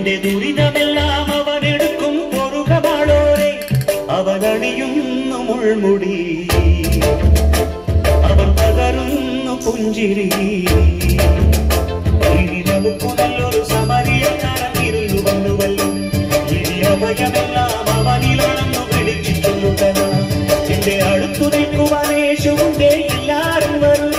എന്റെ ദുരിതമെല്ലാം അവൻ എടുക്കും പൊറുകവാളോരെ അവൻ അണിയുന്നു മുൾമുടി അവൻ പകരുന്നു പുഞ്ചിരി ഇനി നമുക്ക് നല്ലൊരു സമരിയ നടന്നിരുന്നു വന്നുവല്ലോ ഇനി അഭയമെല്ലാം അവനിലാണെന്നു വിളിച്ചിട്ടുള്ള എന്റെ അടുത്തു നിൽക്കുവാൻ യേശുവിന്റെ എല്ലാരും വരും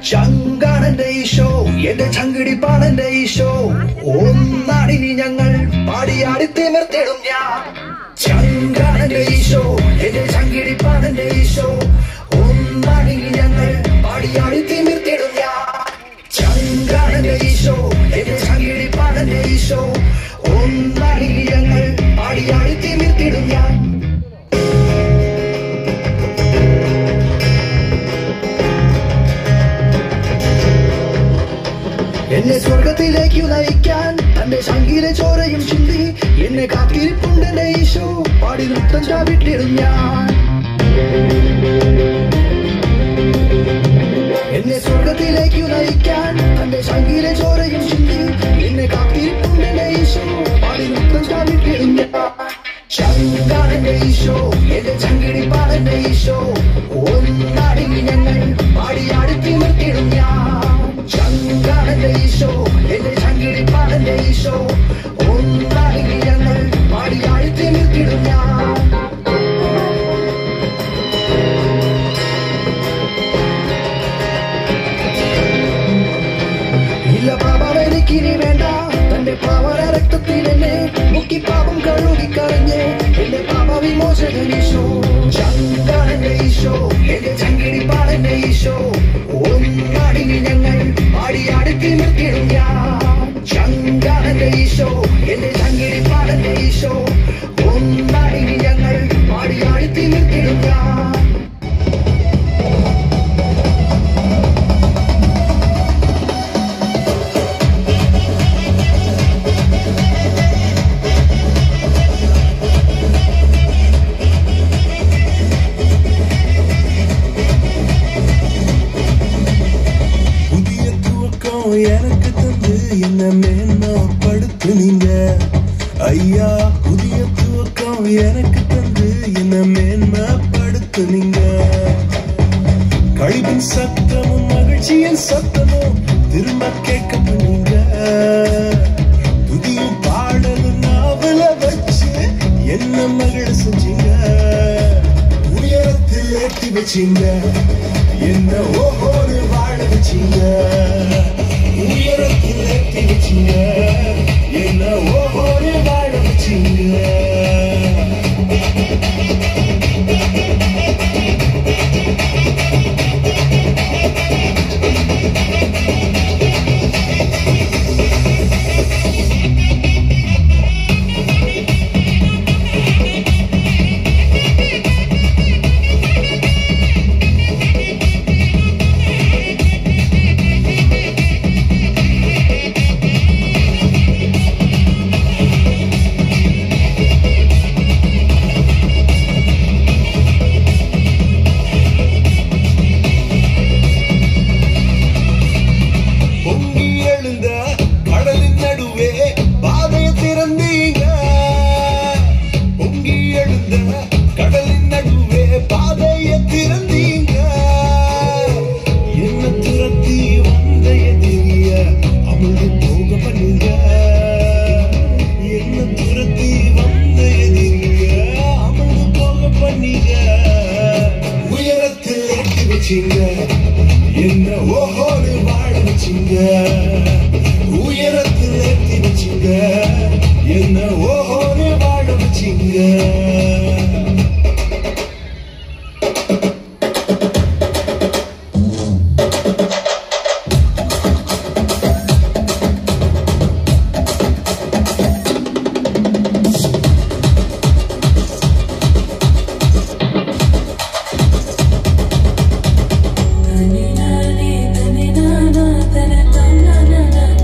ചങ്കാണന്റെ ഈശോ എന്റെ ചങ്കിടിപ്പാണെന്റെ ഈശോ ഒന്നാണിനി ഞങ്ങൾ പാടിയാടി തിമിർത്തിടും ഞാൻ ചങ്കാണന്റെ ഈശോ എന്റെ ചങ്കിടിപ്പാണെന്റെ ഈശോ ഒന്നാണിനി ഞങ്ങൾ പാടിയാടി തിമിർത്തിടും ഞാൻ ചങ്കാണന്റെ ഈശോ എന്റെ ചങ്കിടിപ്പാണെന്റെ ഈശോ ഒന്നാണിനി ഞങ്ങൾ പാടിയാടി തിമിർത്തിടും ഞാൻ എന്നെ സ്വർഗത്തിലേക്കു നയിക്കാൻ തന്റെ ശങ്കിലെ ചോരയും ചിന്തി എന്നെ കാത്തിരിപ്പുണ്ടെന്റെ ഈശോ പാടി നൃത്തം ചാവിട്ടിടും ഞാൻ എന്നെ സ്വർഗത്തിലേക്കു നയിക്കാൻ തന്റെ ശങ്കിലെ ചോരയും ചിന്തി എന്നെ കാത്തിരിപ്പുണ്ടെന്റെ ഈശോ പാടി നൃത്തം ചാവിട്ടിടും ഞാൻ ചങ്കാണെന്റെ ഈശോ എന്റെ ചങ്കിടിപ്പാണെന്റെ ഈശോ ഒന്നാടിനി ഞങ്ങൾ പാടിയാടി തിമിർത്തിടും ഞാൻ ചങ്കാണെന്റെ ഈശോ എന്റെ ചങ്കിടിപ്പാണെന്റെ ഈശോ ഒന്നാടിനി ഞങ്ങൾ പാടിയാടി തിമിർത്തിടും ഞാൻ ഇല്ല പാപം എനിക്കിനി വേണ്ട തന്റെ പാവന രക്തത്തിൽ എന്നെ മുക്കി പാപം കഴുകിക്കളഞ്ഞ് എന്റെ പാപ വിമോചകൻ ഈശോ ചങ്കാണെന്റെ ഈശോ എന്റെ ചങ്കിടിപ്പാണെന്റെ ഈശോ ഒന്നാടിനി ഞങ്ങൾ പാടിയാടി തിമിർത്തിടും ഞാൻ ചങ്കാണെന്റെ ഈശോ എന്റെ ചങ്കിടിപ്പാണെന്റെ ഈശോ ഒന്നാടിനി ഞങ്ങൾ പാടിയാടി തിമിർത്തിടും ഞാൻ எனக்கு தந்து என்ன மேன்மைப்படுத்துனீங்க ஐயா புதிய துவக்கம் எனக்கு தந்து என்ன மேன்மைப்படுத்துனீங்க கழிவின் சத்தமும் மகிழ்ச்சியின் சத்தமும் திரும்ப கேட்க பண்ணீங்க புதியும் பாடலும் நாவல வச்சு என்ன மகிழ செஞ்சீங்க உயரத்தில் ஏற்றி வச்சீங்க என்ன ஒவ்வொரு வாழ வச்சீங்க உயரத்தில் ஏற்றி வச்சீங்க என்ன ஒவ்வொரு வாழ வச்சீங்க என்ன ஓஹோடு வாழ வச்சிங்க உயரத்தில் ஏற்றி வச்சிங்க என்ன ஓஹோடு வாழ வச்சிங்க na na na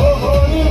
ഓഹോയിൽ